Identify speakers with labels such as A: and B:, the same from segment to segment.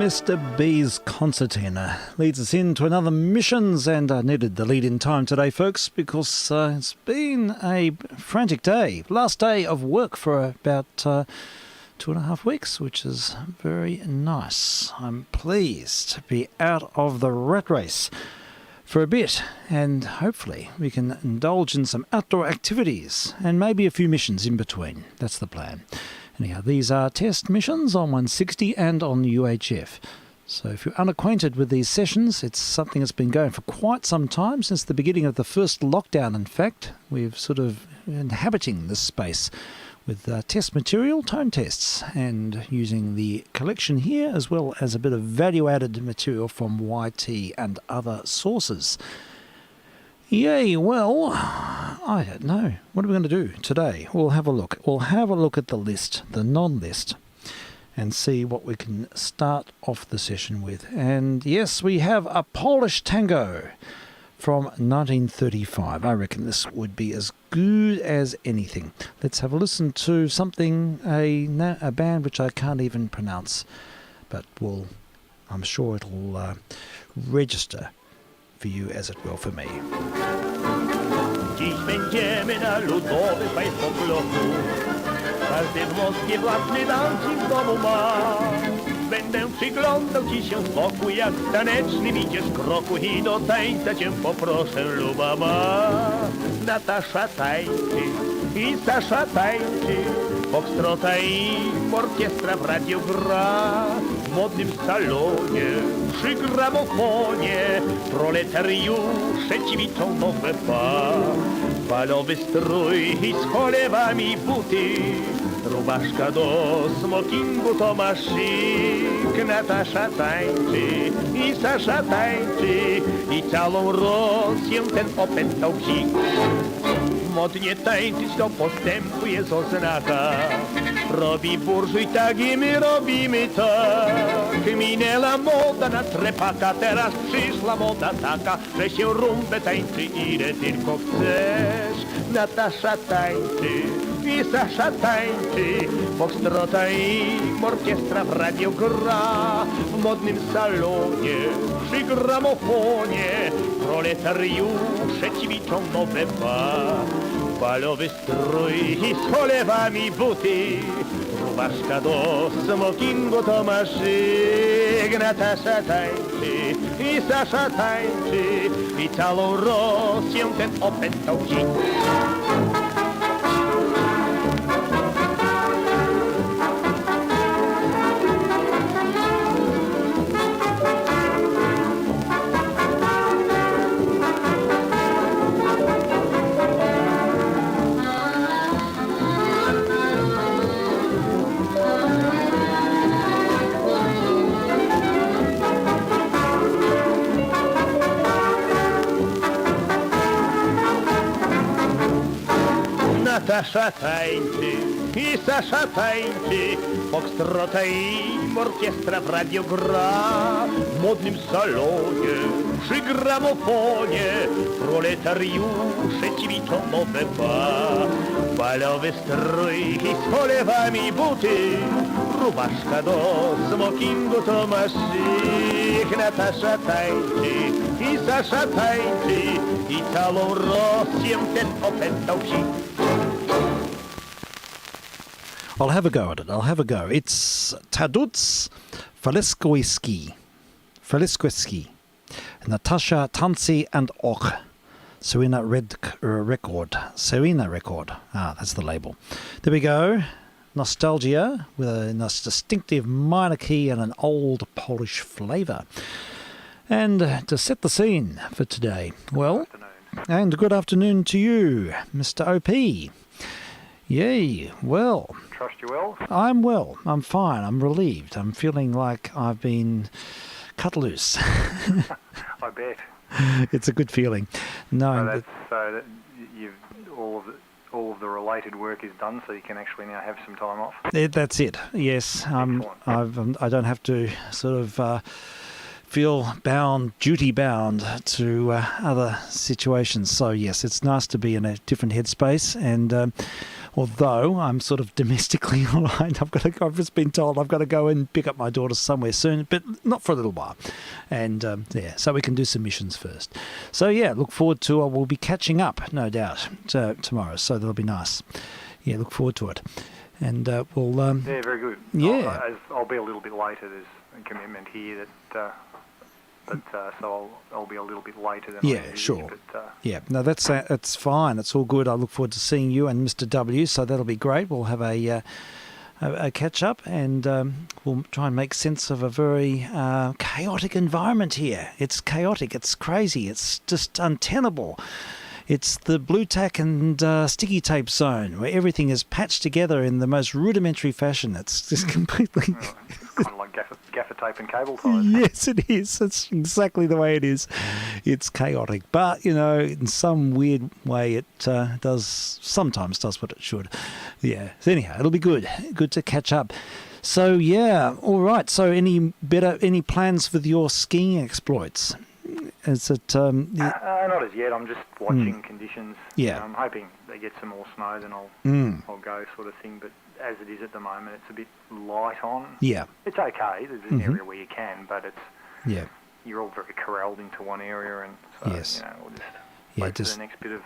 A: Mr. B's concertina leads us into another missions, and I needed the lead in time today, folks, because it's been a frantic day. Last day of work for about 2.5 weeks, which is very nice. I'm pleased to be out of the rat race for a bit, and hopefully we can indulge in some outdoor activities and maybe a few missions in between. That's the plan. Anyhow, these are test missions on 160 and on UHF. So if you're unacquainted with these sessions, it's something that's been going for quite some time, since the beginning of the first lockdown, in fact. We've sort of inhabiting this space with test material, tone tests, and using the collection here, as well as a bit of value-added material from YT and other sources. Yay, well, I don't know. What are we going to do today? We'll have a look. We'll have a look at the list, the non-list, and see what we can start off the session with. And yes, we have a Polish tango from 1935. I reckon this would be as good as anything. Let's have a listen to something, a band which I can't even pronounce, but I'm sure it'll register for you as it will for me.
B: Dziś będziemy na ludowym państwo bloku. Każdy w Moskwie własny dancing w domu ma. Będę przyglądał ci się z boku, jak tanecznym idziesz kroku i do tańca cię poproszę, luba ma. Natasza tańczy i Sasza tańczy, foxtrota i orkiestra w radiu gra. W modnym salonie, przy gramofonie, proletariusze ćwiczą nowe pas. Balowy strój i z cholewami buty, Rubaszka do smokingu to ma szyk, Natasza tańczy i Sasza tańczy i całą Rosję ten opętał bzik. Modnie tańczyć to postępuje z oznaka. Robi burżuj tak i my robimy tak. Minęła moda na trepaka, teraz przyszła moda taka, że się rumbę tańczy ile tylko chcesz. Natasza tańczy i Sasza tańczy, foxtrota i orkiestra w radio gra. W modnym salonie, przy gramofonie, proletariusze ćwiczą nowe balowy strój i z cholewami buty. Rubaszka do smokingu to ma szyk, Natasza tańczy i Sasza tańczy i całą Rosję ten opętał dzik. Natasza tańczy i Sasza tańczy, foxtrota i orkiestra w radio gra. W modnym salonie, przy gramofonie, proletariusze ćwiczą nowe balowy strój i z cholewami buty. Rubaszka do smokingu to ma szyk, Natasza tańczy i Sasza tańczy i całą Rosję ten opętał bzik.
A: I'll have a go at it. I'll have a go. It's Taduts Faleskoiski. Natasha Tansi and Och. Serena Record. Serena Record. Ah, that's the label. There we go. Nostalgia with a nice distinctive minor key and an old Polish flavour. And to set the scene for today, well, and good afternoon to you, Mr. OP. Yay, well.
C: Trust you well?
A: I'm well. I'm fine. I'm relieved. I'm feeling like I've been cut loose.
C: I bet.
A: It's a good feeling. Knowing
C: so that you've all of the related work is done, so you can actually now have some time off.
A: That's it. Yes. I don't have to sort of feel duty bound to other situations. So yes, it's nice to be in a different headspace. And although I'm sort of domestically all right, I've just been told I've got to go and pick up my daughter somewhere soon, but not for a little while. And so we can do some missions first. So yeah, look forward to. We'll be catching up, no doubt, tomorrow. So that'll be nice. Yeah, look forward to it. And we'll.
C: Yeah, very good.
A: Yeah.
C: I'll be a little bit later. There's a commitment here that. So I'll be a little bit later than I usually,
A: sure.
C: But,
A: yeah, no, that's fine. It's all good. I look forward to seeing you and Mr. W. So that'll be great. We'll have a catch up, and we'll try and make sense of a very chaotic environment here. It's chaotic. It's crazy. It's just untenable. It's the blue tack and sticky tape zone where everything is patched together in the most rudimentary fashion. It's just completely...
C: kind of like gaffer tape and cable ties.
A: Yes, it is. That's exactly the way it is. It's chaotic. But, in some weird way it sometimes does what it should. Yeah. So anyhow, it'll be good. Good to catch up. So, yeah. All right. So any plans with your skiing exploits? Is it...
C: not as yet. I'm just watching conditions.
A: Yeah.
C: I'm hoping they get some more snow, then I'll go sort of thing. But as it is at the moment, it's a bit light on.
A: Yeah.
C: It's okay. There's an area where you can, but it's...
A: Yeah.
C: You're all very corralled into one area, and so,
A: yes.
C: We'll just wait for the next bit of...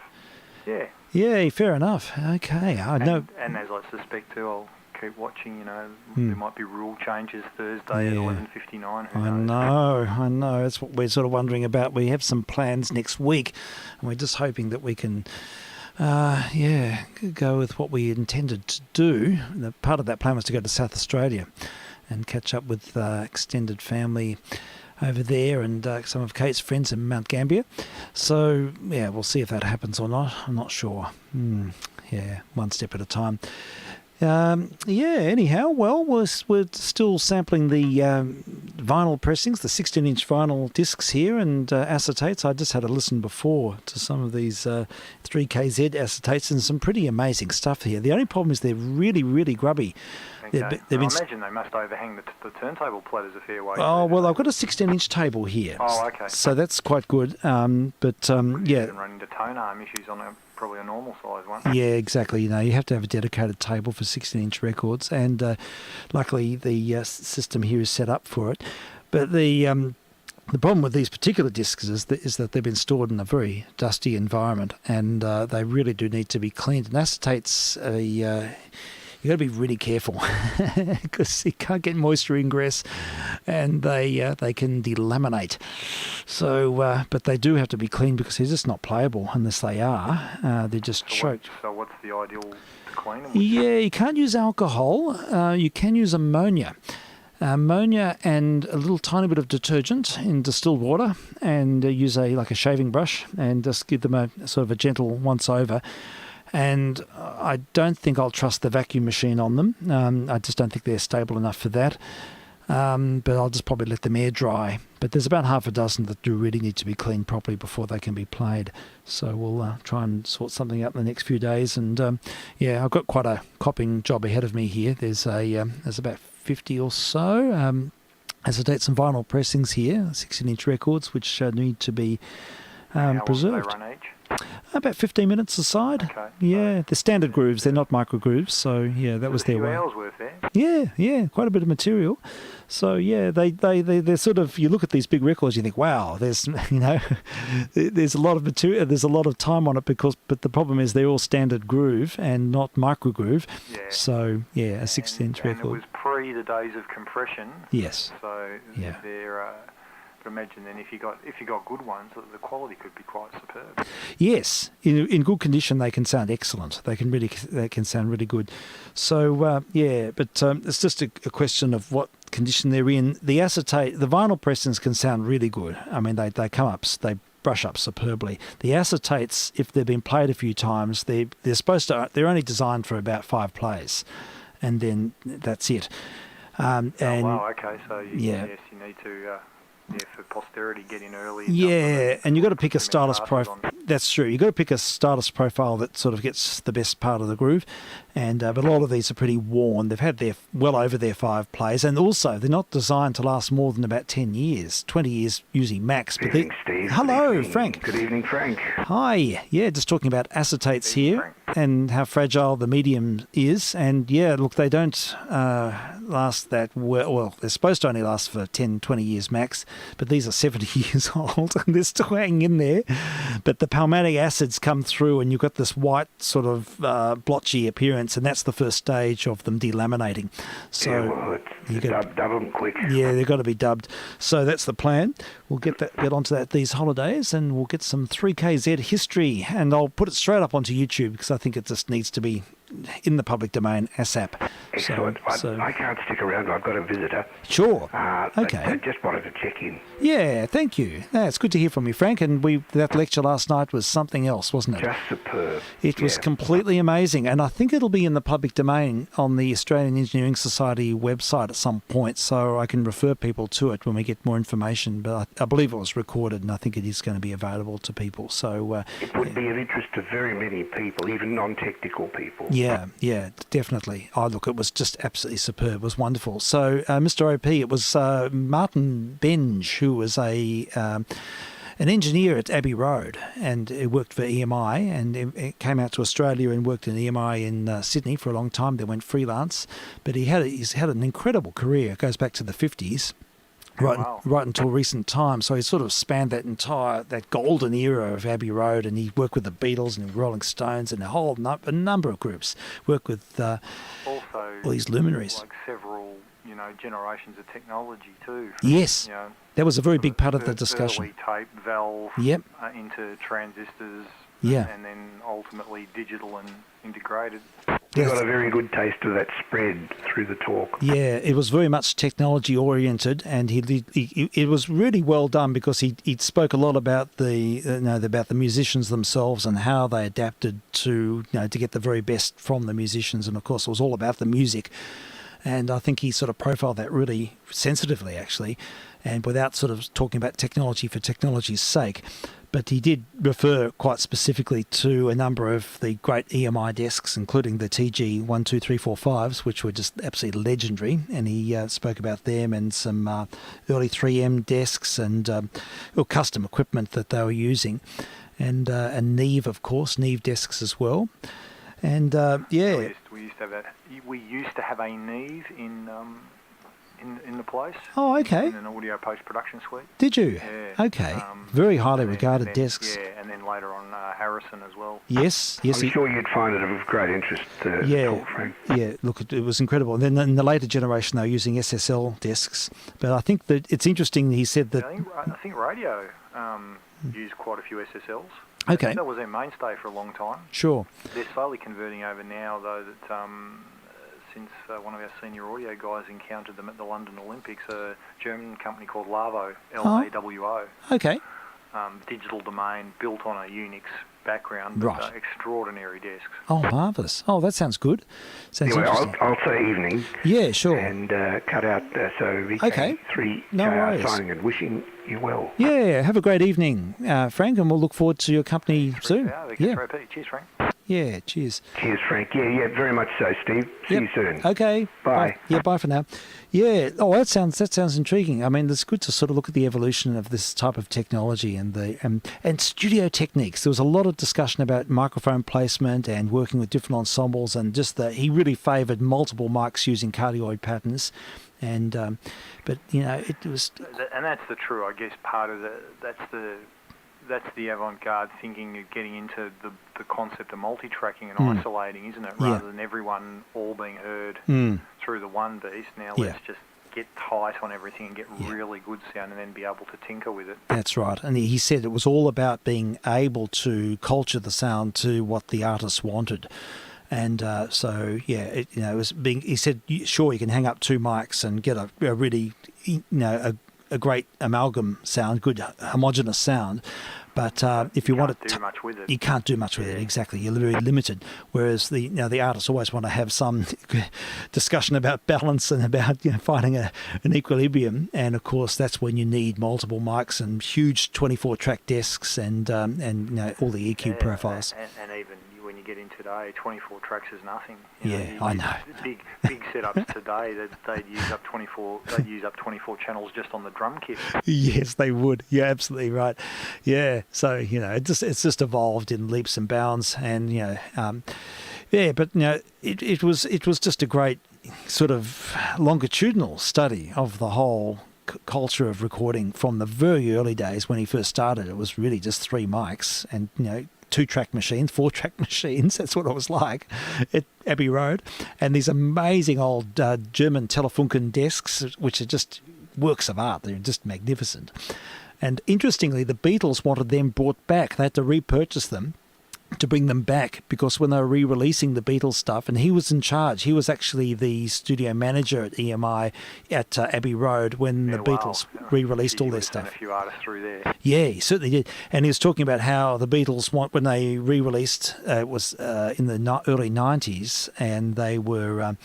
C: Yeah.
A: Yeah, fair enough. Okay. I know.
C: And as I suspect too, I'll keep watching, there might be rule changes Thursday at 11:59.
A: I know. That's what we're sort of wondering about. We have some plans next week, and we're just hoping that we can, go with what we intended to do. Part of that plan was to go to South Australia and catch up with extended family over there and some of Kate's friends in Mount Gambier. So, yeah, we'll see if that happens or not. I'm not sure. Yeah, one step at a time. Anyhow, well, we're still sampling the vinyl pressings, the 16-inch vinyl discs here, and acetates. I just had a listen before to some of these 3KZ acetates, and some pretty amazing stuff here. The only problem is they're really, really grubby.
C: Okay. I imagine they must overhang the turntable platters a fair way.
A: Oh, well, I've got a 16-inch table here.
C: Oh, okay.
A: So that's quite good.
C: You can
A: Yeah.
C: run into tone arm issues on probably a normal size one.
A: Yeah, exactly. You have to have a dedicated table for 16-inch records, and luckily the system here is set up for it. But the problem with these particular discs is that they've been stored in a very dusty environment, and they really do need to be cleaned. And acetates, you've got to be really careful because you can't get moisture ingress, and they can delaminate. So, but they do have to be cleaned because they're just not playable unless they are. They're just choked.
C: So what's the ideal to clean them?
A: Yeah, you can't use alcohol. You can use ammonia. Ammonia and a little tiny bit of detergent in distilled water, and use a shaving brush, and just give them a sort of a gentle once over. And I don't think I'll trust the vacuum machine on them. I just don't think they're stable enough for that. But I'll just probably let them air dry. But there's about half a dozen that do really need to be cleaned properly before they can be played. So we'll try and sort something out in the next few days. And I've got quite a copying job ahead of me here. There's about 50 or so acetates and vinyl pressings here, 16-inch records, which need to be preserved.
C: How long do they run each?
A: About 15 minutes aside.
C: Okay.
A: Yeah, they're standard grooves. They're not micro grooves. So yeah, that was their way.
C: A few hours worth there.
A: Yeah, quite a bit of material. So yeah, they're sort of, you look at these big records, you think, wow, there's there's a lot of material, there's a lot of time on it but the problem is they're all standard groove and not micro groove.
C: Yeah.
A: So yeah, a 16-inch record.
C: And it was pre the days of compression.
A: Yes.
C: So
A: Yeah.
C: they're. Imagine then if you got good ones, the quality could be quite superb.
A: Yes, in good condition they can sound excellent. They can sound really good. So but it's just a question of what condition they're in. The vinyl pressings can sound really good. I mean they come up, they brush up superbly. The acetates, if they've been played a few times, they're only designed for about 5 plays, and then that's it.
C: Oh wow, okay. So yes, you need to. For posterity, get in early.
A: And you've got to pick a stylus profile. That's true. You've got to pick a stylus profile that sort of gets the best part of the groove. And but a lot of these are pretty worn. They've had well over their 5 plays, and also they're not designed to last more than about 10 years, 20 years usually max.
D: Good evening, Steve.
A: Hello, Frank.
D: Good evening, Frank.
A: Hi. Yeah, just talking about acetates here and how fragile the medium is. And yeah, look, they don't last that well. Well, they're supposed to only last for 10, 20 years max, but these are 70 years old and they're still hanging in there. But the palmatic acids come through and you've got this white sort of blotchy appearance, and that's the first stage of them delaminating. So
D: you got dub them quick.
A: Yeah, they've got to be dubbed. So that's the plan. We'll get onto that these holidays, and we'll get some 3KZ history, and I'll put it straight up onto YouTube because I think it just needs to be in the public domain ASAP.
D: Excellent. I can't stick around. I've got a visitor.
A: Sure.
D: Okay. I just wanted to check in.
A: Yeah, thank you. It's good to hear from you, Frank. And that lecture last night was something else, wasn't it?
D: Just superb.
A: It was completely amazing. And I think it'll be in the public domain on the Australian Engineering Society website at some point, so I can refer people to it when we get more information. But I believe it was recorded, and I think it is going to be available to people. So
D: it would be of interest to very many people, even non-technical people.
A: Yeah, definitely. Oh, look, it was just absolutely superb. It was wonderful. So, Mr. OP, it was Martin Benge, who was an engineer at Abbey Road, and he worked for EMI, and he came out to Australia and worked in EMI in Sydney for a long time. Then went freelance, but he's had an incredible career. It goes back to the 50s. Right until recent times. So he sort of spanned that golden era of Abbey Road, and he worked with the Beatles and the Rolling Stones and a number of groups. Worked with
C: also
A: all these luminaries.
C: Like several, generations of technology too.
A: Yes, that was a very big part of the discussion.
C: Early tape, valve, into transistors,
A: Yeah.
C: and then ultimately digital and integrated.
D: You
A: Yes.
D: got a very good taste of that spread through the talk.
A: Yeah, it was very much technology oriented, and it was really well done because he spoke a lot about about the musicians themselves and how they adapted to to get the very best from the musicians, and of course it was all about the music. And I think he sort of profiled that really sensitively, actually, and without sort of talking about technology for technology's sake. But he did refer quite specifically to a number of the great EMI desks, including the TG12345s, which were just absolutely legendary. And he spoke about them and some early 3M desks and custom equipment that they were using. And Neve, of course, Neve desks as well. And yeah.
C: We used to have a Neve in the place.
A: Oh, okay.
C: In an audio post-production suite.
A: Did you?
C: Yeah.
A: Okay. Very highly
C: And then-
A: regarded
C: and then-
A: desks.
C: Yeah, and then later on Harrison as well.
A: Yes.
D: I'm sure you'd find it of great interest to talk, Frank.
A: Yeah, look, it was incredible. And then in the later generation, they were using SSL desks. But I think that it's interesting, he said that...
C: I think radio used quite a few SSLs.
A: Okay.
C: That was their mainstay for a long time.
A: Sure.
C: They're slowly converting over now, though, that since one of our senior audio guys encountered them at the London Olympics, a German company called Lavo, L-A-W-O.
A: Okay.
C: Digital domain built on a Unix background, but
A: Right.
C: extraordinary desks.
A: Oh, marvellous. Oh, that sounds good. Sounds
D: Anyway,
A: interesting.
D: I'll say evening
A: Yeah, sure.
D: and cut out vk3sl
A: Okay. No worries.
D: signing and wishing you well.
A: Yeah, have a great evening, Frank, and we'll look forward to your company soon.
C: Yeah. Cheers, Frank.
A: Yeah, cheers.
D: Cheers, Frank. Yeah, very much so, Steve. See
A: Yep.
D: you soon.
A: Okay.
D: Bye.
A: Yeah, bye for now. Yeah. Oh, that sounds intriguing. I mean, it's good to sort of look at the evolution of this type of technology and the and studio techniques. There was a lot of discussion about microphone placement and working with different ensembles, and just that he really favoured multiple mics using cardioid patterns. And but it was
C: And that's the true, I guess, part of that's the avant-garde thinking of getting into the concept of multi-tracking and isolating, isn't it?
A: Yeah.
C: Rather than everyone all being heard through the one beast. Now let's just get tight on everything and get really good sound and then be able to tinker with it.
A: That's right. And he said it was all about being able to culture the sound to what the artist wanted. And so, yeah, it was being. He said, sure, you can hang up two mics and get a really, a great amalgam sound, good homogeneous sound. But if you want to,
C: do much with it.
A: You can't do much with it. Exactly, you're very limited. Whereas the artists always want to have some discussion about balance and about finding an equilibrium. And of course, that's when you need multiple mics and huge 24-track desks and all the EQ profiles.
C: And even when you get in today, 24 tracks is nothing.
A: I know.
C: Big setups today that they'd use up 24 channels just on the drum kit.
A: Yes, they would. You're absolutely right. Yeah. So it's just evolved in leaps and bounds, and but it was just a great sort of longitudinal study of the whole culture of recording from the very early days when he first started. It was really just three mics and 2-track machines, 4-track machines. That's what it was like at Abbey Road. And these amazing old German Telefunken desks, which are just works of art. They're just magnificent. And interestingly, the Beatles wanted them brought back. They had to repurchase them to bring them back, because when they were re-releasing the Beatles stuff, and he was in charge, he was actually the studio manager at EMI at Abbey Road when the Beatles re-released all their stuff.
C: A few artists through there.
A: Yeah, he certainly did. And he was talking about how the Beatles, when they re-released, it was in the early 90s, and they were...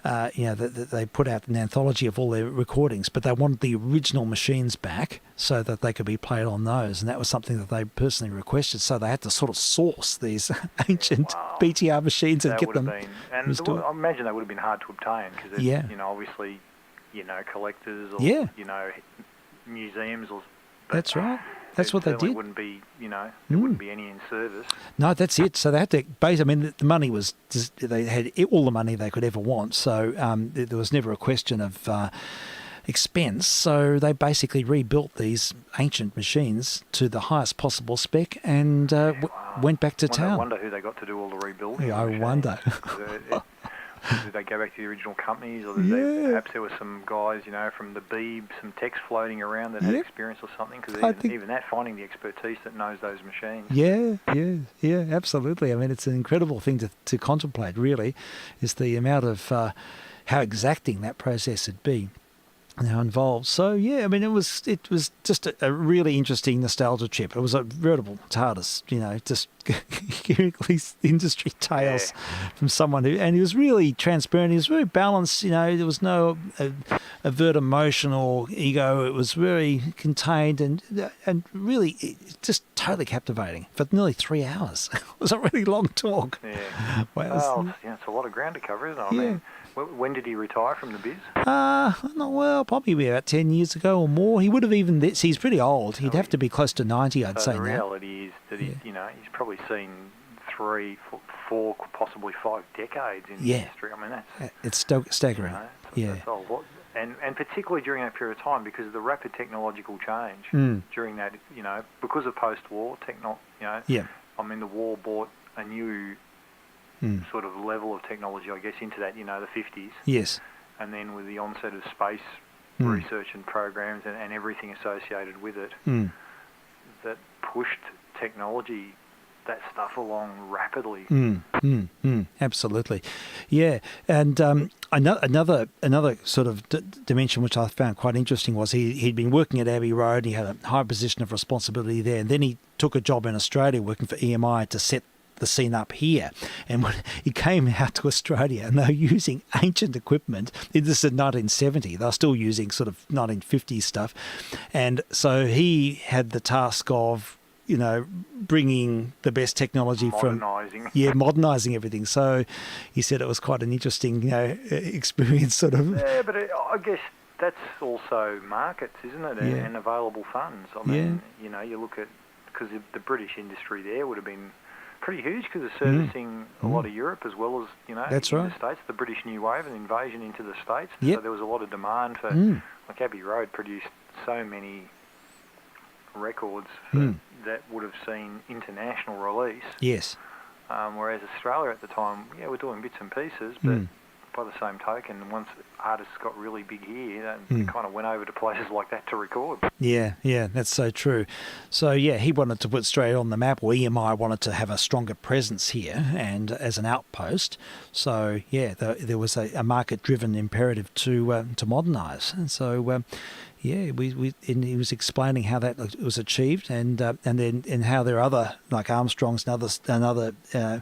A: they put out an anthology of all their recordings, but they wanted the original machines back so that they could be played on those, and that was something that they personally requested. So they had to sort of source these ancient BTR machines and get them restored.
C: I imagine they would have been hard to obtain because, obviously, collectors or museums or.
A: That's right. That's what they did.
C: Wouldn't be, there wouldn't be any in service.
A: No, that's it. So they had to the money was just, they had all the money they could ever want. So there was never a question of expense. So they basically rebuilt these ancient machines to the highest possible spec and went back to town.
C: I wonder who they got to do all the rebuilding.
A: Yeah, I wonder.
C: Did they go back to the original companies, or did they, perhaps there were some guys, from the Beeb, some techs floating around that had experience or something? Because even that, finding the expertise that knows those machines.
A: Yeah, absolutely. I mean, it's an incredible thing to contemplate, really, is the amount of how exacting that process would be. Now involved. So I mean, it was just a really interesting nostalgia trip. It was a veritable TARDIS, just hearing these industry tales from someone and he was really transparent. He was very balanced. There was no overt emotion or ego. It was very contained and really just totally captivating for nearly 3 hours. It was a really long talk.
C: Yeah.
A: Well,
C: it's a lot of ground to cover, isn't it? I mean, when did he retire from the biz?
A: Probably about 10 years ago or more. He would have even this. He's pretty old. He'd have to be be close to 90, I'd say now.
C: The reality is that he's probably seen 3, 4, possibly 5 decades in the industry. I mean,
A: it's staggering.
C: That's a lot. And particularly during that period of time, because of the rapid technological change during that, because of post-war I mean, the war brought a new sort of level of technology, I guess, into that, the 50s.
A: Yes.
C: And then with the onset of space research and programs and everything associated with it, that pushed technology, that stuff along rapidly.
A: Absolutely. Yeah. And another sort of dimension which I found quite interesting was he'd been working at Abbey Road. He had a high position of responsibility there. And then he took a job in Australia working for EMI to set the scene up here. And when he came out to Australia and they were using ancient equipment, this is in 1970, they were still using sort of 1950s stuff. And so he had the task of bringing the best technology modernising everything. So he said it was quite an interesting, experience, sort of.
C: Yeah, but I guess that's also markets, isn't it? And available funds. I mean, you look at, because the British industry there would have been pretty huge because of servicing a lot of Europe as well as,
A: that's right.
C: The States, the British New Wave and invasion into the States.
A: Yep.
C: So there was a lot of demand for, like Abbey Road produced so many records that would have seen international release.
A: Yes.
C: Whereas Australia at the time, we're doing bits and pieces, but by the same token, once artists got really big here, they kind of went over to places like that to record.
A: Yeah, that's so true. So, he wanted to put Australia on the map, or EMI wanted to have a stronger presence here and as an outpost. So, there was a market-driven imperative to modernise. And so, he was explaining how that was achieved, and then how there are other, like Armstrongs and other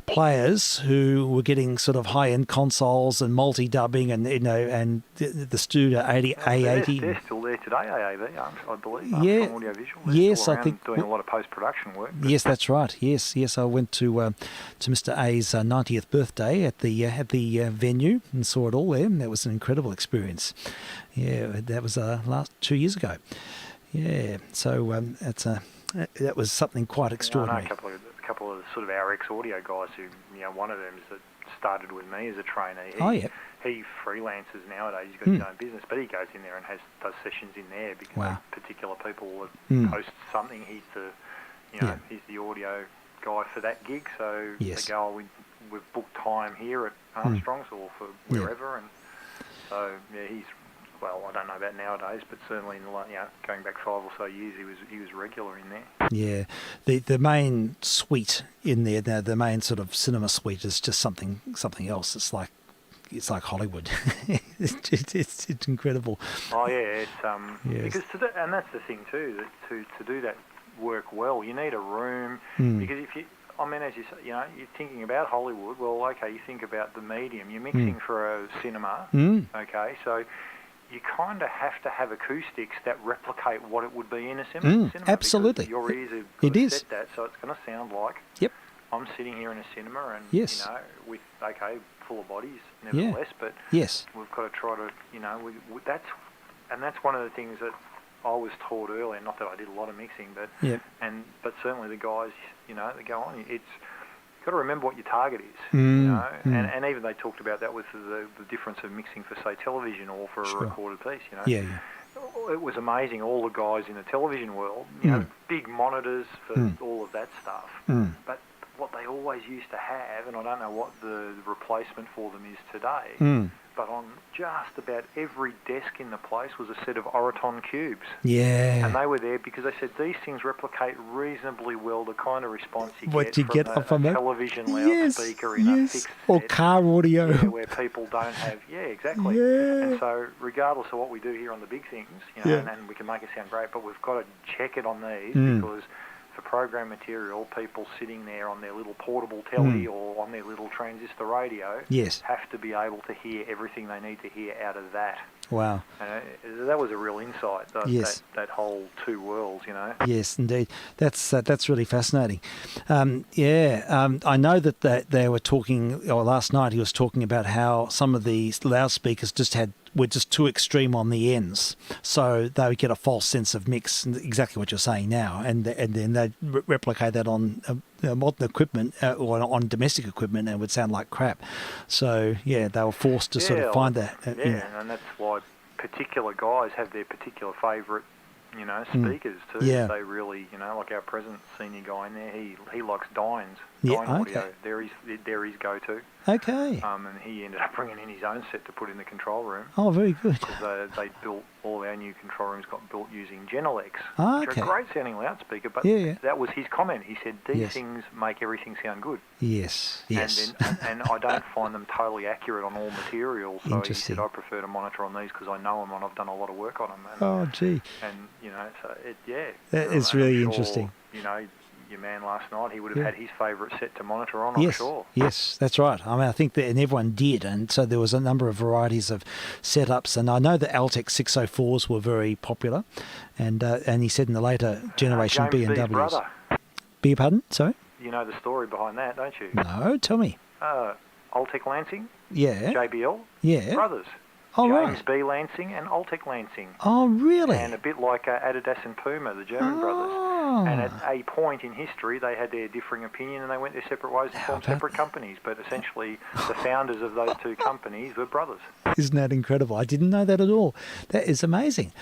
A: players who were getting sort of high-end consoles and multi-dubbing and the Studio A80.
C: They're still there today, AAV, I believe. Audio Visual.
A: Yes,
C: I
A: think
C: doing a lot of post-production work.
A: Yes, that's right. Yes. I went to Mr. A's 90th birthday at the venue and saw it all there. And that was an incredible experience. Yeah, that was 2 years ago. Yeah, so that was something quite extraordinary.
C: I know a couple of sort of our ex-audio guys who, one of them is that started with me as a trainee. He freelances nowadays. He's got his own business, but he goes in there and does sessions in there because particular people post something. He's he's the audio guy for that gig. So they go, we've booked time here at Armstrong's or for wherever, and so he's. Well, I don't know about nowadays, but certainly in going back 5 or so years, he was regular in there. Yeah,
A: the main suite in there, the main sort of cinema suite is just something else. It's like Hollywood. it's incredible.
C: Oh yeah, it's because and that's the thing too. That to do that work well, you need a room because if you. I mean, as you say, you're thinking about Hollywood. Well, okay, you think about the medium. You're mixing for a cinema. Okay, so. You kind of have to have acoustics that replicate what it would be in a cinema.
A: Absolutely.
C: Your ears have set that, so it's going to sound like I'm sitting here in a cinema and, with, full of bodies, nevertheless, but we've got to try to, that's one of the things that I was taught earlier, not that I did a lot of mixing, but certainly the guys, they go on, you've got to remember what your target is, and even they talked about that with the difference of mixing for, say, television or for a recorded piece, It was amazing, all the guys in the television world, big monitors for all of that stuff, but what they always used to have, and I don't know what the replacement for them is today, but on just about every desk in the place was a set of Oraton cubes.
A: Yeah.
C: And they were there because they said these things replicate reasonably well the kind of response you
A: what
C: get from a television loudspeaker in a fixed
A: or
C: set.
A: car audio.
C: Yeah, where people don't have... Yeah, exactly.
A: Yeah.
C: And so regardless of what we do here on the big things, you know, and we can make it sound great, but we've got to check it on these because... for program material, people sitting there on their little portable telly or on their little transistor radio have to be able to hear everything they need to hear out of that.
A: Wow.
C: And that was a real insight, that whole two worlds, you know.
A: Yes, indeed. That's really fascinating. I know that they were talking, or last night he was talking about how some of the loudspeakers were just too extreme on the ends, so they would get a false sense of mix, exactly what you're saying now, and then they'd replicate that on modern equipment or on domestic equipment, and it would sound like crap. So they were forced to sort of find that.
C: And that's why particular guys have their particular favourite, you know, speakers too.
A: Yeah.
C: They really, you know, like our present senior guy in there, he likes Dine
A: okay.
C: audio. They're his go-to.
A: Okay.
C: And he ended up bringing in his own set to put in the control room.
A: Oh, very good.
C: Because they built, all our new control rooms got built using Genelecs, which
A: okay.
C: are a great sounding loudspeaker, but that was his comment. He said, these things make everything sound good.
A: Yes, yes.
C: And I don't find them totally accurate on all materials, so he said, I prefer to monitor on these because I know them and I've done a lot of work on them. And,
A: gee.
C: And, you know, so
A: that is really interesting.
C: You know, your man last night, he would have had his favourite set to monitor on, I'm sure.
A: Yes, that's right. I mean, I think that, and everyone did, and so there was a number of varieties of setups, and I know the Altec 604s were very popular, and he said in the later generation
C: James B's
A: B&Ws.
C: brother.
A: Beg your pardon? Sorry?
C: You know the story behind that, don't you?
A: No, tell me.
C: Altec Lansing,
A: Yeah.
C: JBL,
A: Yeah.
C: brothers.
A: Oh,
C: James
A: right.
C: B. Lansing and Altec Lansing.
A: Oh, really?
C: And a bit like Adidas and Puma, the German brothers. And at a point in history, they had their differing opinion and they went their separate ways and formed separate companies. But essentially, the founders of those two companies were brothers.
A: Isn't that incredible? I didn't know that at all. That is amazing.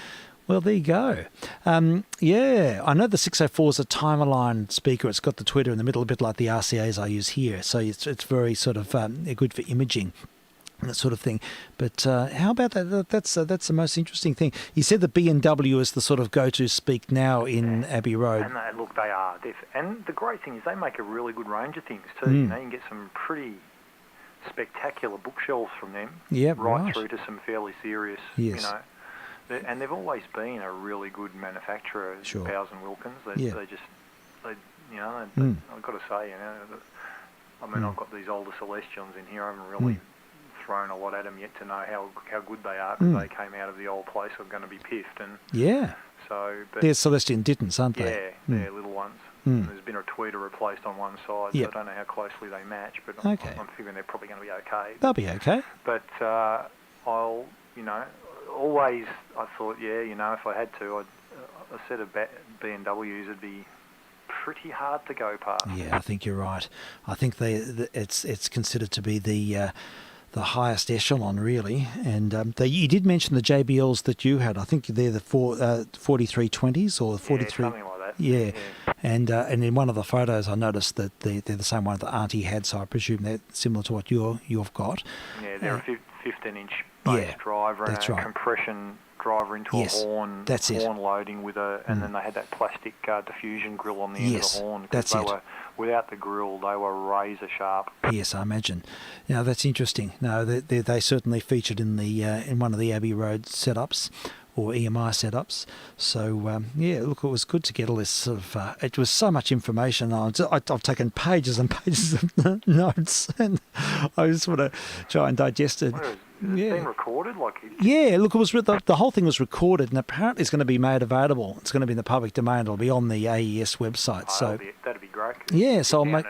A: Well, there you go. I know the 604 is a timer-line speaker. It's got the tweeter in the middle, a bit like the RCAs I use here. So it's very sort of good for imaging. That sort of thing. But how about that? That's the most interesting thing. He said the B&W is the sort of go-to speak now in Abbey Road.
C: And look, they are. And the great thing is they make a really good range of things too. You know, you can get some pretty spectacular bookshelves from them, right through to some fairly serious, you know. And they've always been a really good manufacturer, Bowes and Wilkins. I've got to say, you know, I mean, I've got these older Celestions in here. I haven't really thrown a lot at them yet to know how good they are, because they came out of the old place. I'm going to be piffed. And so, but
A: they're Celestian Dittons, aren't they?
C: Yeah, they're little ones. There's been a tweeter replaced on one side, so I don't know how closely they match, but I'm figuring they're probably going to be okay.
A: They'll be okay.
C: But I'll, you know, always I thought, if I had to, a set of B&Ws would be pretty hard to go past.
A: Yeah, I think you're right. I think it's considered to be the highest echelon, really. And you did mention the JBLs that you had. I think they're the 4320s or 43.
C: Something like that.
A: Yeah. And in one of the photos, I noticed that they're the same one that Auntie had, so I presume they're similar to what you've got.
C: Yeah, they're a 15-inch bass driver and a compression driver into a horn.
A: That's
C: horn loading with and then they had that plastic diffusion grill on the end of the horn.
A: That's it.
C: Without the grill, they were razor sharp.
A: Yes, I imagine. Now that's interesting. No, they certainly featured in the in one of the Abbey Road setups or EMI setups. So look, it was good to get all this sort of. It was so much information. I've taken pages and pages of notes, and I just want to try and digest it.
C: Is it been recorded?
A: Yeah, look, it was the whole thing was recorded, and apparently it's going to be made available. It's going to be in the public domain. It'll be on the AES website. So
C: that'd be great.
A: Yeah, so I'll make.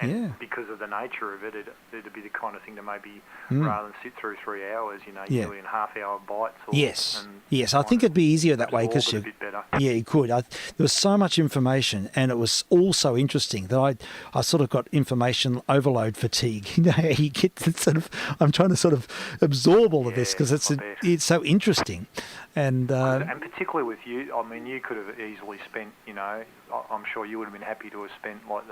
C: And because of the nature of it, it'd be the kind of thing to maybe, rather than sit through 3 hours, you do it in half-hour bites.
A: Yes, I think it'd be easier that way because you could. There was so much information, and it was all so interesting that I sort of got information overload fatigue. You get sort of. I'm trying to sort of absorb all of this because it's so interesting. And
C: particularly with you, I mean, you could have easily spent, I'm sure you would have been happy to have spent like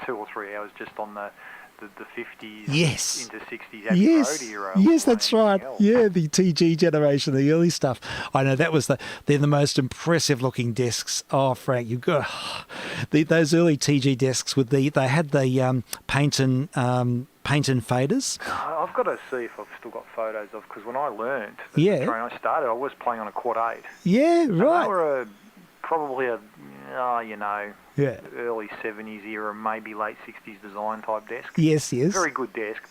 C: 2 or 3 hours just on the 50s
A: yes.
C: into 60s Abbey Road era.
A: Yes, that's right.
C: Else.
A: Yeah, the TG generation, the early stuff. I know that was they're the most impressive looking desks. Oh, Frank, you've got those early TG desks with they had the paint and faders.
C: I've got to see if I've still got photos of, because when I learnt the train I started, I was playing on a Quad 8.
A: Yeah, right.
C: And they were probably early 70s era, maybe late 60s design type desk.
A: Yes.
C: Very good desk.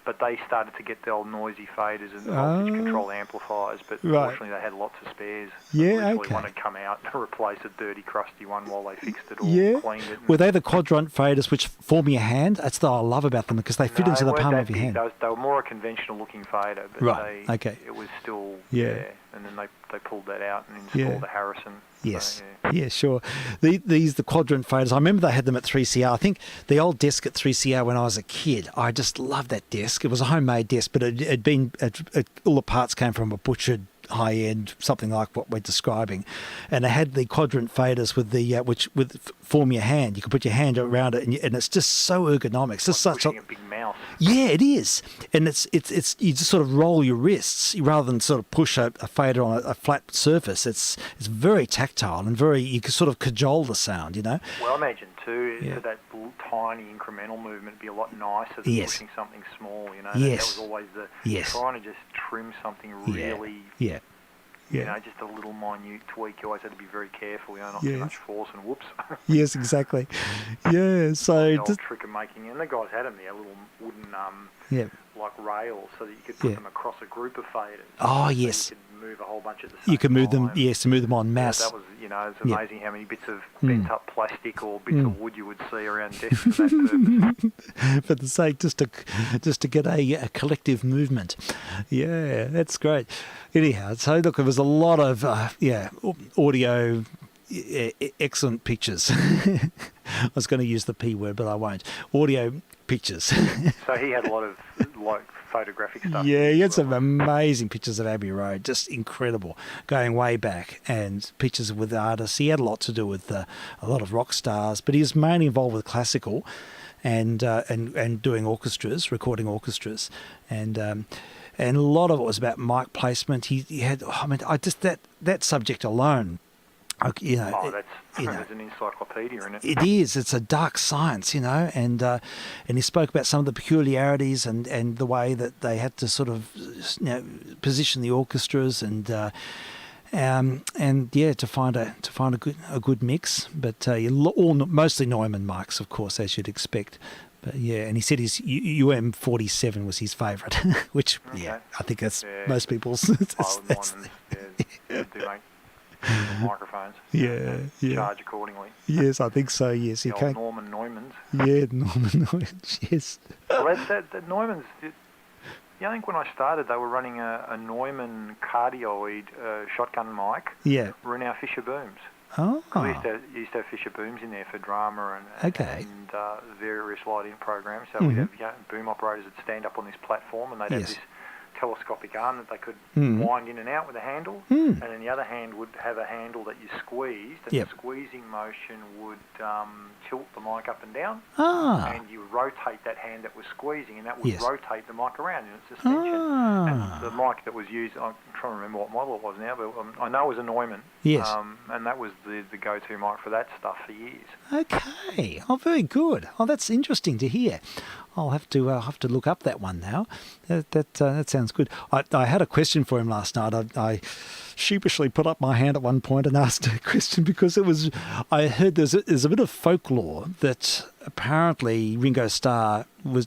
C: But they started to get the old noisy faders and voltage control amplifiers, but fortunately they had lots of spares. One had come out to replace a dirty, crusty one while they fixed it or cleaned it.
A: Were they the quadrant faders which form your hand? That's what I love about them, because they fit into the palm of your hand.
C: They were more a conventional looking fader, but it was still and then they pulled that out and installed the Harrison.
A: Yes. So, sure. The quadrant faders, I remember they had them at 3CR. I think the old desk at 3CR when I was a kid, I just loved that desk. It was a homemade desk, but it had been, all the parts came from a butchered high-end, something like what we're describing. And they had the quadrant faders with the, which form your hand. You could put your hand around it, and it's just so ergonomic. It's just such a
C: big mouse.
A: Yeah, it is. And it's you just sort of roll your wrists rather than sort of push a fader on a flat surface. It's very tactile and you can sort of cajole the sound, Well,
C: I imagine too, for that tiny incremental movement, be a lot nicer than pushing something small, That was always trying to just trim something really... just a little minute tweak. You always had to be very careful, not too much force and whoops.
A: Yes, exactly. Yeah, so...
C: The old trick of making, and the guys had them there, little wooden, like rails, so that you could put them across a group of faders.
A: Oh, yes.
C: So you could move a whole bunch at the same time.
A: You can move them, to move them en masse.
C: That was, it's amazing how many bits of bent up plastic or bits of wood you would see around desks for that purpose.
A: For the sake, just to get a collective movement. Yeah, that's great. Anyhow, so look, there was a lot of audio, excellent pictures. I was going to use the P word, but I won't. Audio pictures.
C: So he had a lot of photographic stuff.
A: Yeah, he had some amazing pictures of Abbey Road, just incredible, going way back, and pictures with artists. He had a lot to do with a lot of rock stars, but he was mainly involved with classical and doing orchestras, recording orchestras, and a lot of it was about mic placement. He had, that subject alone.
C: That's an encyclopedia, isn't it?
A: It is. It's a dark science, and he spoke about some of the peculiarities and the way that they had to sort of, position the orchestras and to find a good mix. But mostly Neumann mics, of course, as you'd expect. But and he said his UM47 was his favourite, which I think that's most people's.
C: Microphones. Charge accordingly.
A: Yes, I think so. Yes,
C: the old Norman Neumanns.
A: Yeah, Norman Neumanns. Yes.
C: Well, the Neumanns. I think when I started, they were running a Neumann cardioid shotgun mic.
A: Yeah.
C: Running our Fisher booms.
A: Oh.
C: We used to have Fisher booms in there for drama and various lighting programs. So we'd have boom operators that stand up on this platform, and they'd have this telescopic arm that they could wind in and out with a handle, and then the other hand would have a handle that you squeezed, and the squeezing motion would tilt the mic up and down, and you rotate that hand that was squeezing, and that would rotate the mic around in its suspension. And the mic that was used, I'm trying to remember what model it was now, but I know it was a Neumann.
A: Yes.
C: And that was the go-to mic for that stuff for years.
A: Okay. Oh, very good. Oh, that's interesting to hear. I'll have to look up that one now. That sounds good. I had a question for him last night. I sheepishly put up my hand at one point and asked a question because I heard there's a bit of folklore that apparently Ringo Starr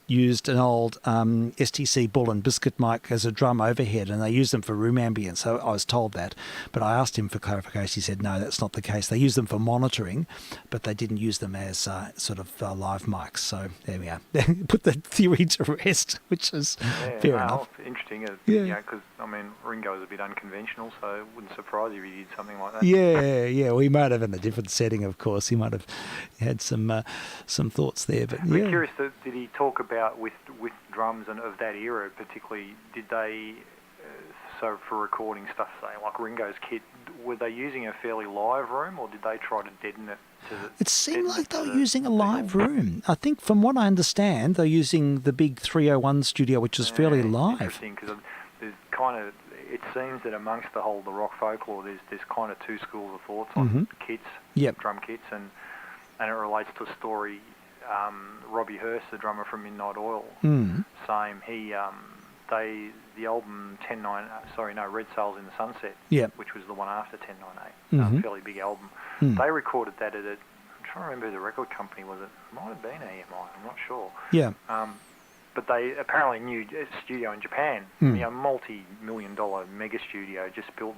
A: used an old STC Bull and Biscuit mic as a drum overhead, and they used them for room ambience. So I was told that, but I asked him for clarification. He said, no, that's not the case. They used them for monitoring, but they didn't use them as sort of live mics. So there we are. Put the theory to rest, which is fair enough.
C: Interesting, because Ringo was a bit unconventional, so it wouldn't surprise you if he did something like that.
A: Yeah. Well, he might have in a different setting, of course. He might have had some thoughts there, but
C: I'm curious, did he talk about with drums and of that era particularly, did they so for recording stuff, say like Ringo's kit, were they using a fairly live room, or did they try to deaden it?
A: It seemed like they were using a live room. I think, from what I understand, they're using the big 301 studio, which is fairly live.
C: Interesting, because there's kind of, it seems that amongst the rock folklore, there's kind of two schools of thoughts on kits, drum kits, and it relates to a story. Robbie Hurst, the drummer from Midnight Oil, same. He the album Red Sails in the Sunset, which was the one after 1098, fairly big album. They recorded that at I'm trying to remember who the record company was. It might have been EMI, I'm not sure.
A: Yeah.
C: But they apparently knew a studio in Japan, multi-million-dollar mega studio, just built,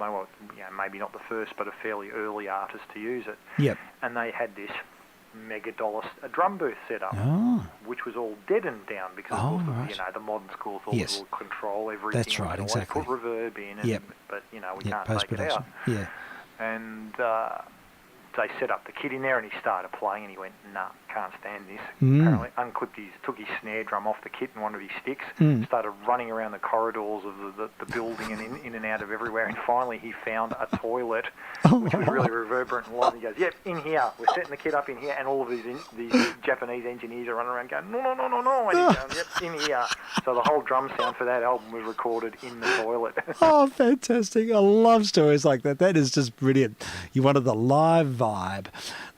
C: maybe not the first, but a fairly early artist to use it.
A: Yep.
C: And they had this mega-dollar drum booth set up, which was all deadened down because, of course, the modern school thought it will control everything.
A: That's right, exactly.
C: Put reverb in, but, we can't take it out.
A: Yeah.
C: And they set up the kit in there, and he started playing, and he went, nah, can't stand this. Apparently took his snare drum off the kit and one of his sticks, started running around the corridors of the building and in and out of everywhere, and finally he found a toilet, which was really reverberant and live, and he goes, yep, in here, we're setting the kit up in here, and all of these Japanese engineers are running around going, no, and he's going, yep, in here. So the whole drum sound for that album was recorded in the toilet.
A: Oh, fantastic. I love stories like that. That is just brilliant. You wanted the live vibe,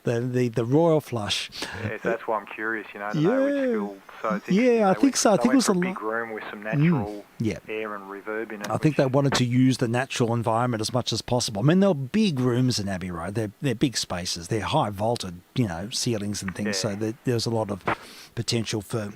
A: the royal flush.
C: Yes, that's why I'm curious, to know which school. So it's
A: I think so. I think it was
C: a big room with some natural air and reverb in it.
A: I think they wanted to use the natural environment as much as possible. I mean, they're big rooms in Abbey Road. They're big spaces. They're high vaulted, ceilings and things. So there's a lot of potential for,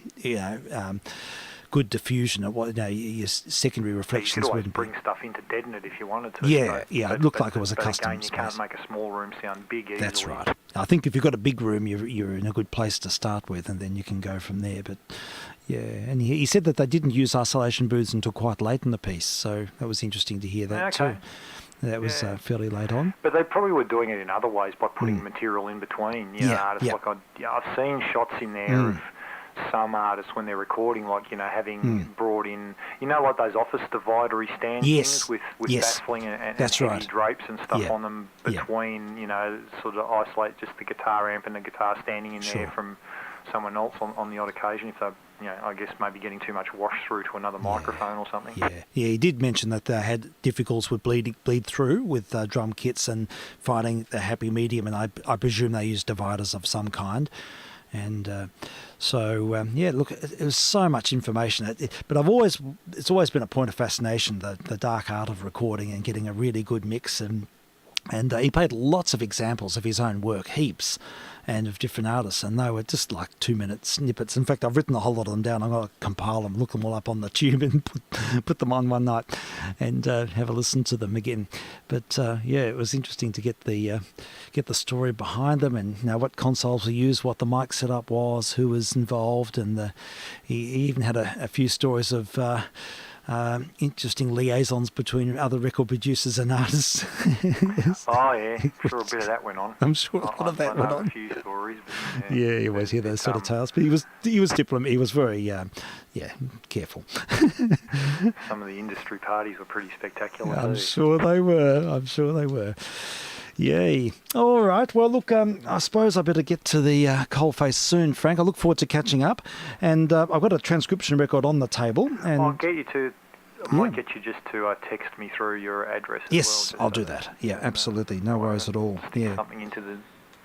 A: good diffusion of what your secondary reflections.
C: You could always bring stuff in to deaden it if you wanted to.
A: It looked like it was a custom
C: again, you can't make a small room sound big easily.
A: That's right. I think if you've got a big room, you're in a good place to start with, and then you can go from there. But and he said that they didn't use isolation booths until quite late in the piece, so that was interesting to hear that too. That was fairly late on.
C: But they probably were doing it in other ways by putting material in between. Artists like I've seen shots in there of some artists when they're recording, like having brought in, like those office dividery stand things with baffling and heavy drapes and stuff on them between, sort of isolate just the guitar amp and the guitar standing in there from someone else on the odd occasion if they're, I guess maybe getting too much wash through to another microphone or something.
A: Yeah, he did mention that they had difficulties with bleed through with drum kits and finding the happy medium, and I presume they use dividers of some kind. And look, it was so much information. But it's always been a point of fascination, the dark art of recording and getting a really good mix. And he played lots of examples of his own work, heaps, and of different artists, and they were just like 2-minute snippets. In fact, I've written a whole lot of them down. I'm going to compile them, look them all up on the tube, and put them on one night, and have a listen to them again. But it was interesting to get the story behind them, and what consoles were used, what the mic setup was, who was involved, and he even had a few stories of interesting liaisons between other record producers and artists.
C: Oh, yeah. I'm sure a bit of that went on.
A: I'm sure a lot of that went on.
C: A few stories. But,
A: you always hear those sort of tales. But he was diplomatic. He was very, careful.
C: Some of the industry parties were pretty spectacular too.
A: I'm sure they were. Yay. All right. Well, look, I suppose I better get to the coalface soon, Frank. I look forward to catching up. And I've got a transcription record on the table. And
C: I'll get you to... I might get you just to text me through your address as well.
A: I'll do that. Yeah, absolutely. No worries at all.
C: Stick something into the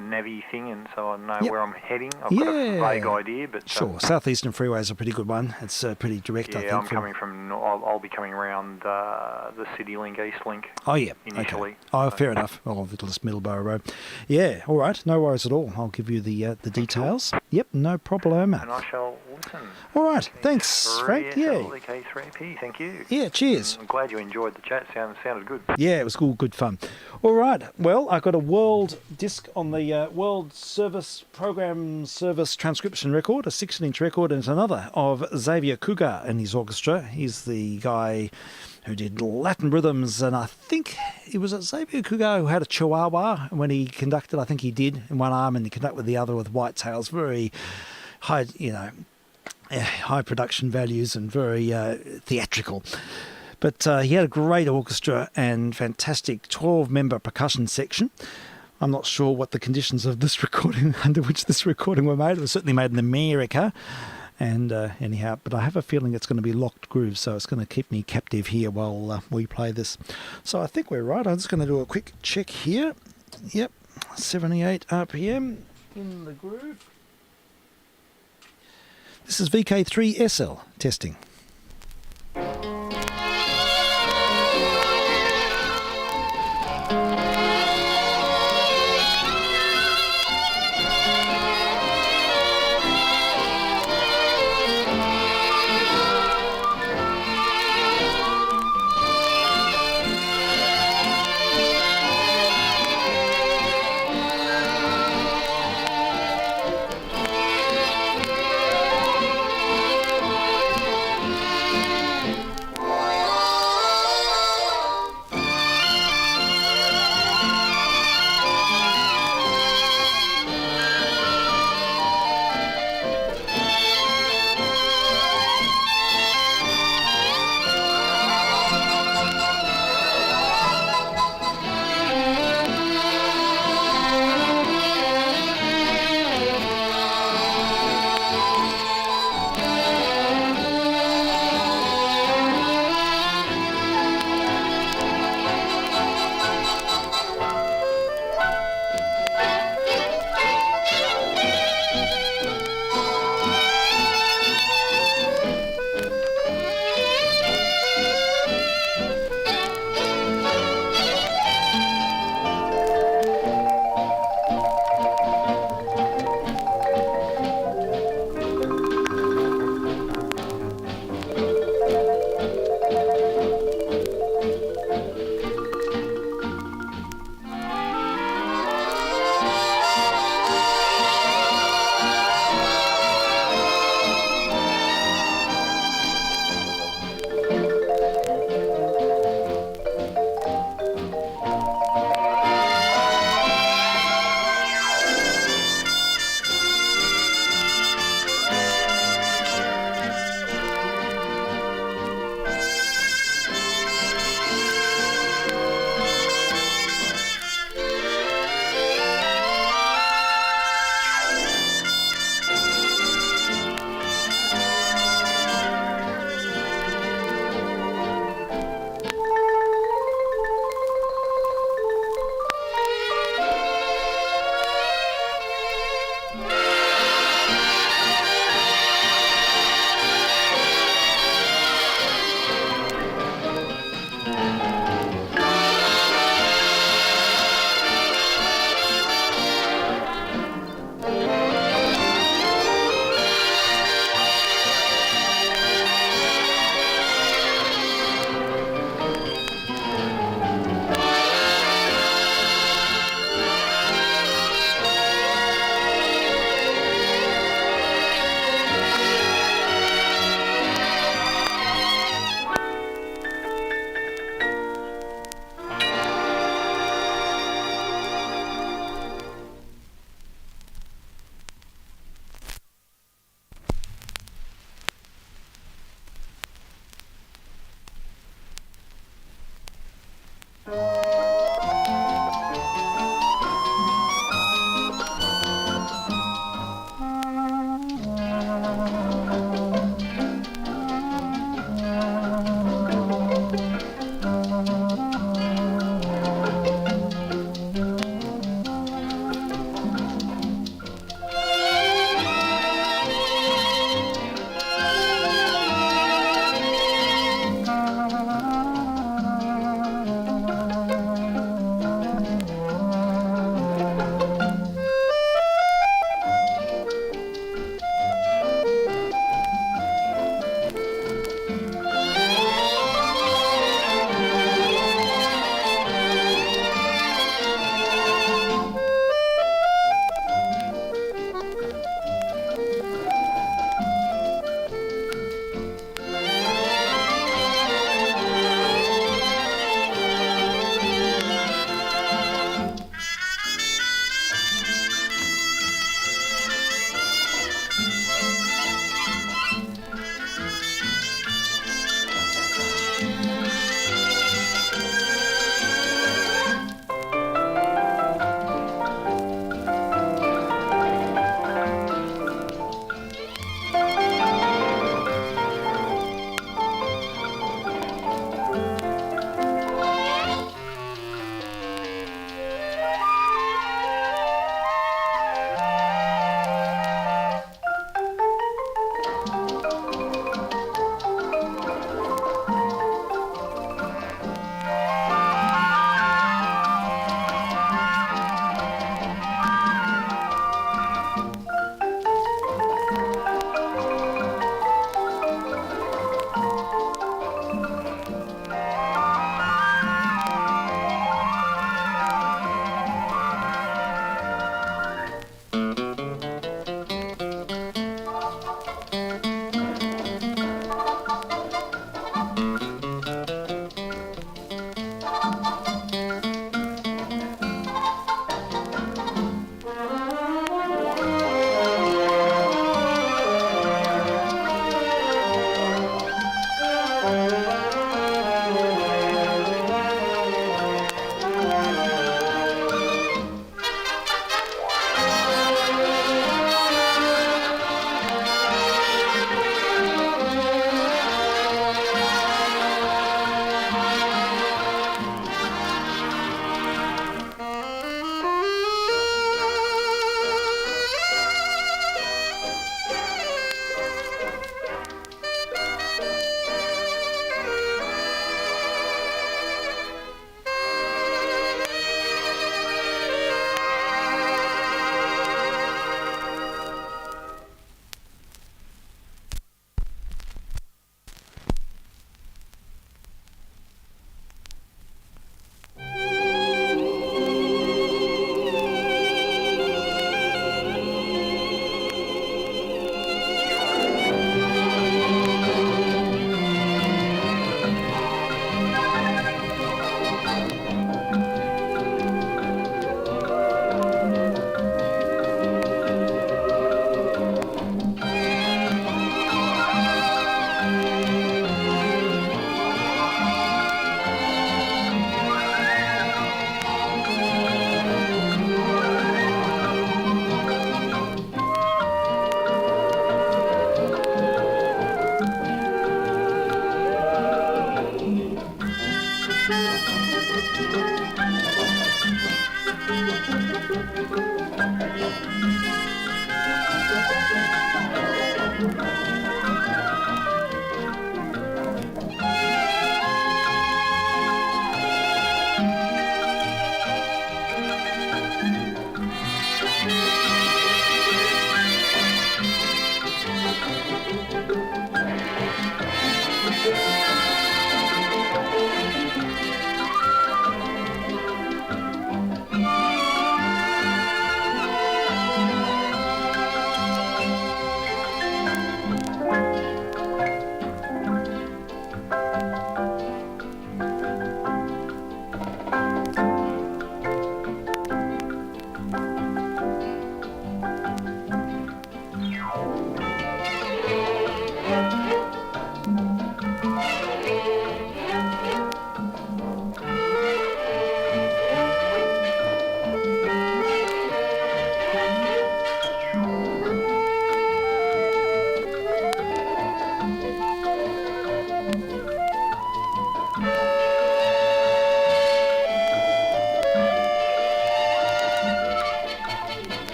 C: Navy thing, and so I know where I'm heading. I've got a vague idea, but
A: sure. Southeastern Freeway is a pretty good one. It's pretty direct. I think.
C: I'm coming from. I'll be coming around the City Link, East Link.
A: Oh yeah,
C: initially.
A: Okay. Oh, fair enough. Oh, Littlest Middleborough Road. Yeah, all right. No worries at all. I'll give you the details. Yep, no problem.
C: And I shall listen.
A: All right. Thanks, Frank. Yeah.
C: vk3sl. Thank you.
A: Yeah. Cheers.
C: I'm glad you enjoyed the chat. Sounded good.
A: Yeah, it was good fun. All right. Well, I got a world disc on the World Program Service transcription record, a 16-inch record, and it's another of Xavier Cougar and his orchestra. He's the guy who did Latin rhythms, and I think it was Xavier Cougar who had a chihuahua when he conducted. I think he did in one arm, and he conducted with the other with whitetails. Very high, high production values and very theatrical. But he had a great orchestra and fantastic 12-member percussion section. I'm not sure what the conditions of this recording, under which this recording were made. It was certainly made in America. And anyhow, but I have a feeling it's going to be locked grooves, so it's going to keep me captive here while we play this. So I think we're right. I'm just going to do a quick check here. Yep, 78 RPM in the groove. This is vk3sl testing.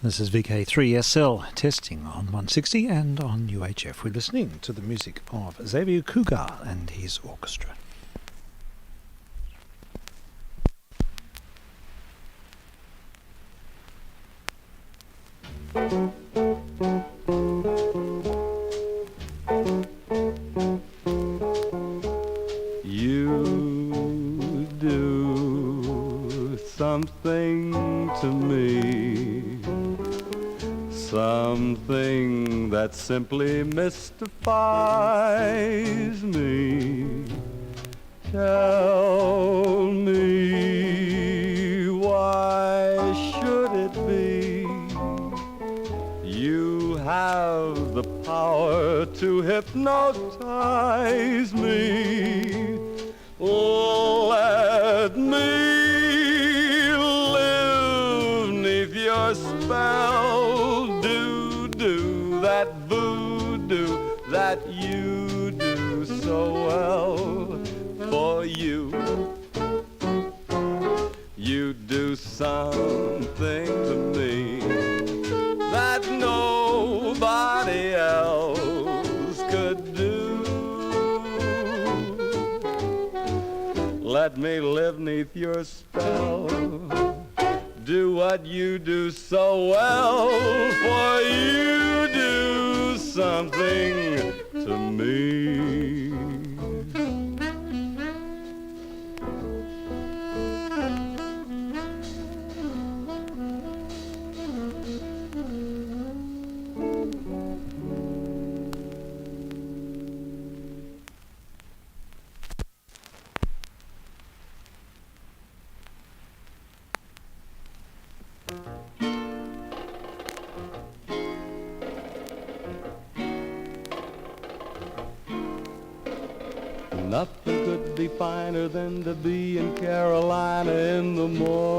A: This is vk3sl testing on 160 and on UHF. We're listening to the music of Xavier Cougar and his orchestra.
E: You do something to me, something that simply mystifies me. Tell me, why should it be? You have the power to hypnotize me. Let me live 'neath your spell. Do that voodoo that you do so well. For you, you do something to me that nobody else could do. Let me live 'neath your spell. Do what you do so well, for you do something to me. Nothing could be finer than to be in Carolina in the morning.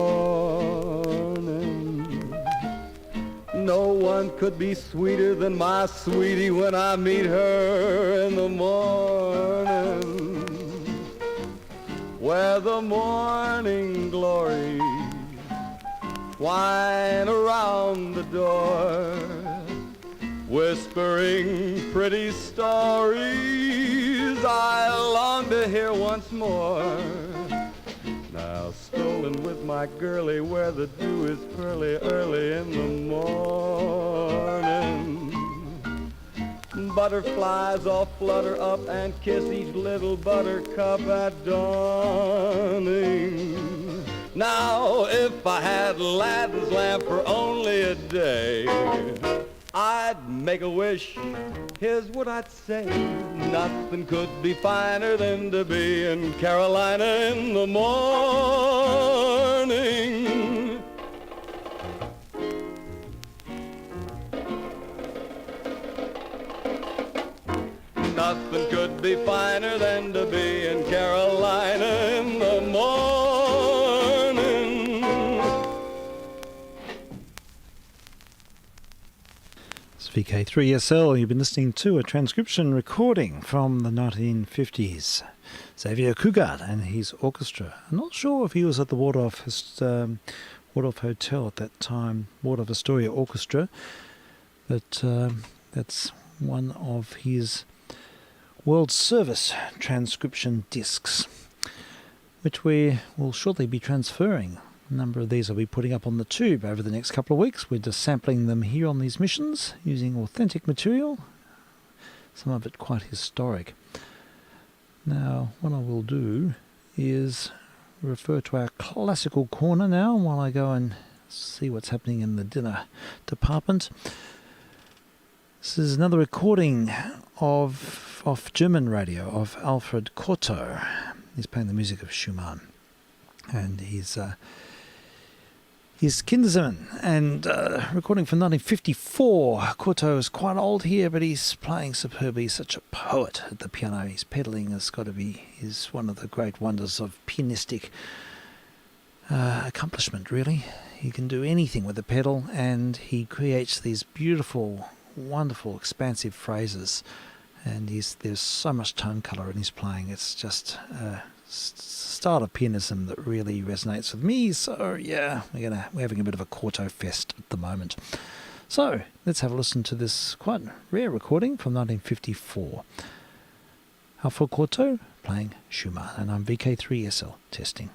E: No one could be sweeter than my sweetie when I meet her in the morning. Where the morning glories whine around the door, whispering pretty stories I long to hear once more. Now strolling with my girlie where the dew is pearly early in the morning. Butterflies all flutter up and kiss each little buttercup at dawning. Now if I had Aladdin's lamp for only a day, I'd make a wish, here's what I'd say. Nothing could be finer than to be in Carolina in the morning. Nothing could be finer than to be in Carolina in the morning.
A: VK3sl, you've been listening to a transcription recording from the 1950s. Xavier Cougar and his orchestra. I'm not sure if he was at the Waldorf Hotel at that time, Waldorf Astoria Orchestra, but that's one of his World Service transcription discs, which we will shortly be transferring. A number of these I'll be putting up on the tube over the next couple of weeks. We're just sampling them here on these missions using authentic material, some of it quite historic. Now, what I will do is refer to our classical corner now while I go and see what's happening in the dinner department. This is another recording off German radio of Alfred Cortot. He's playing the music of Schumann, and he's Kindersman, and recording from 1954. Cortot is quite old here, but he's playing superbly. He's such a poet at the piano. His pedaling has got to be is one of the great wonders of pianistic accomplishment, really. He can do anything with the pedal, and he creates these beautiful, wonderful, expansive phrases. And there's so much tone colour in his playing. It's just style of pianism that really resonates with me. So yeah, we're having a bit of a quarto fest at the moment. So let's have a listen to this quite rare recording from 1954. Alpha Quarto playing Schumann, and I'm vk3sl testing.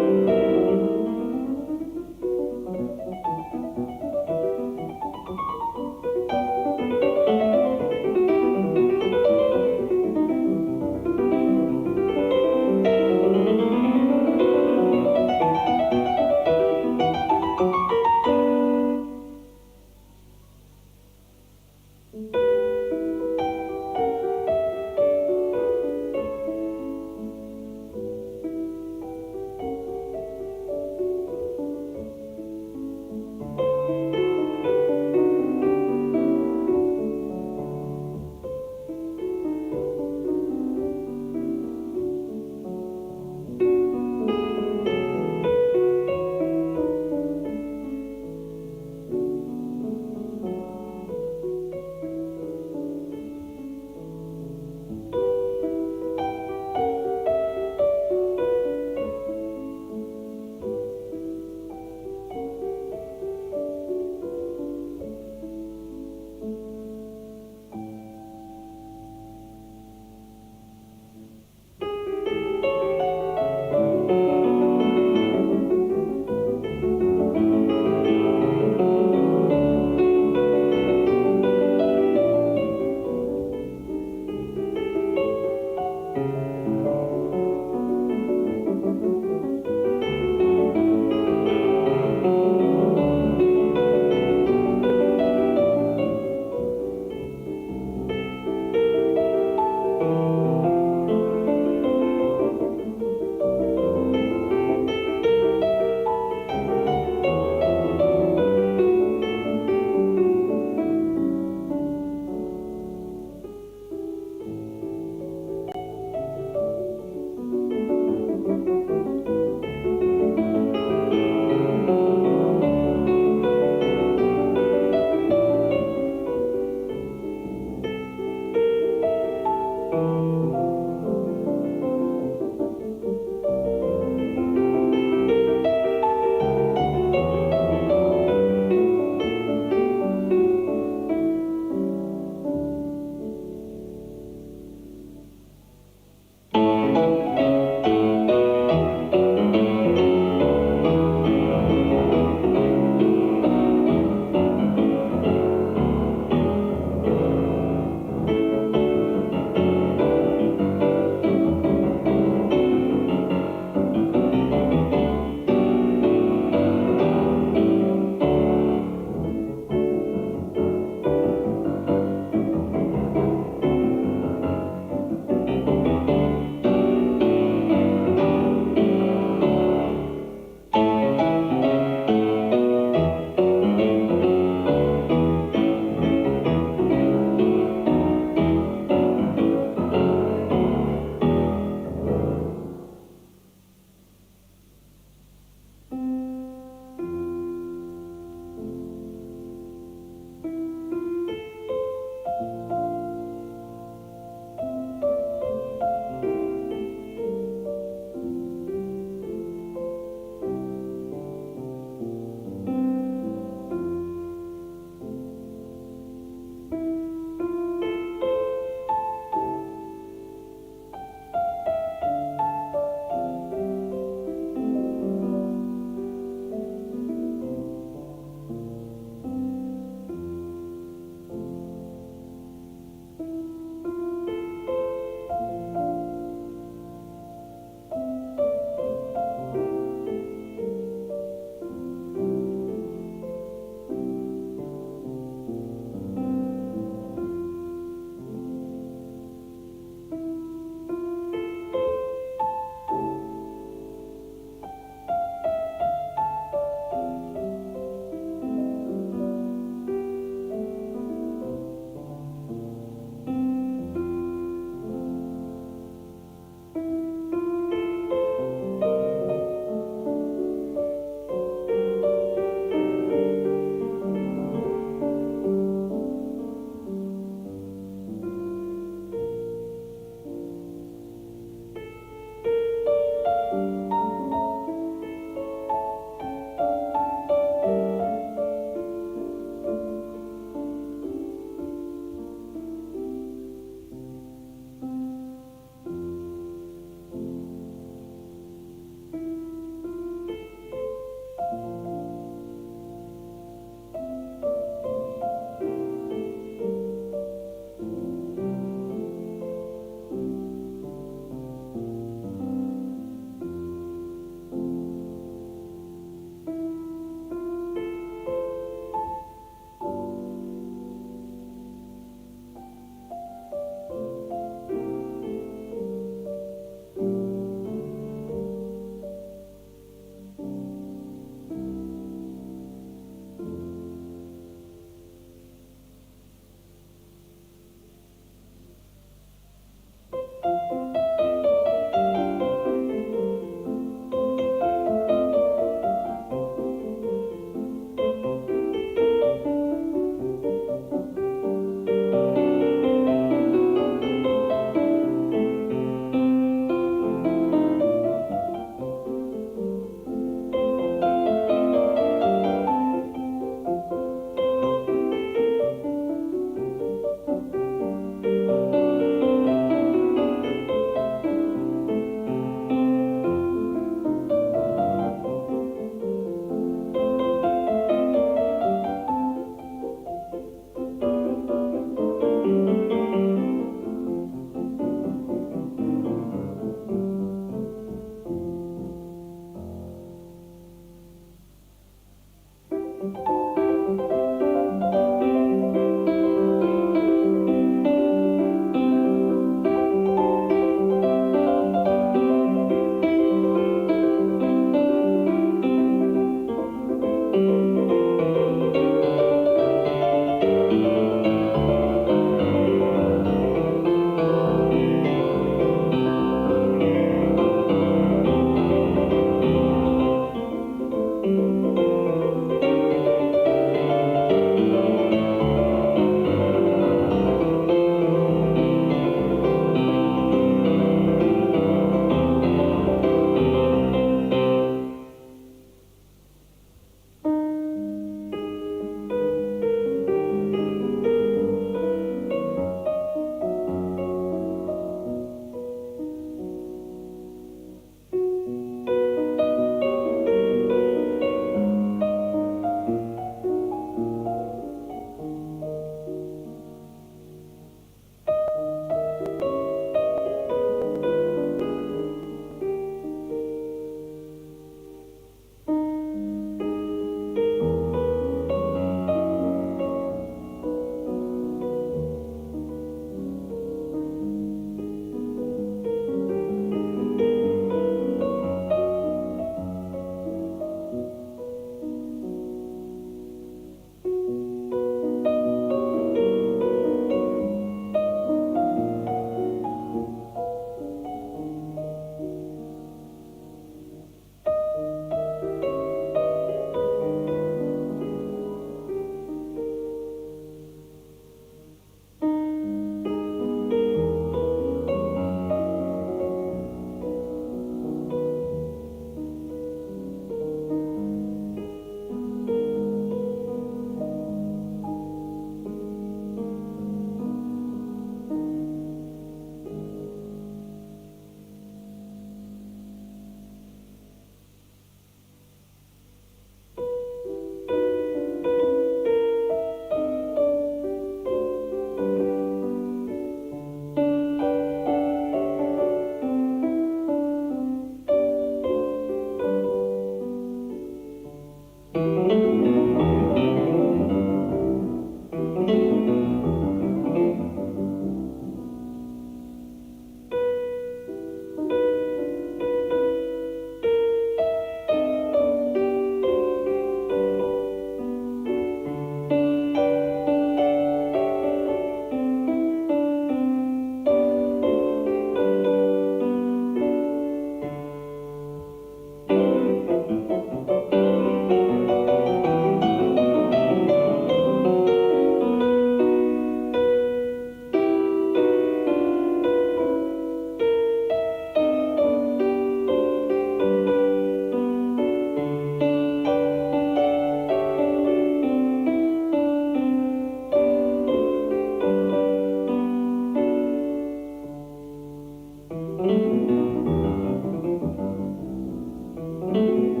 B: Thank you.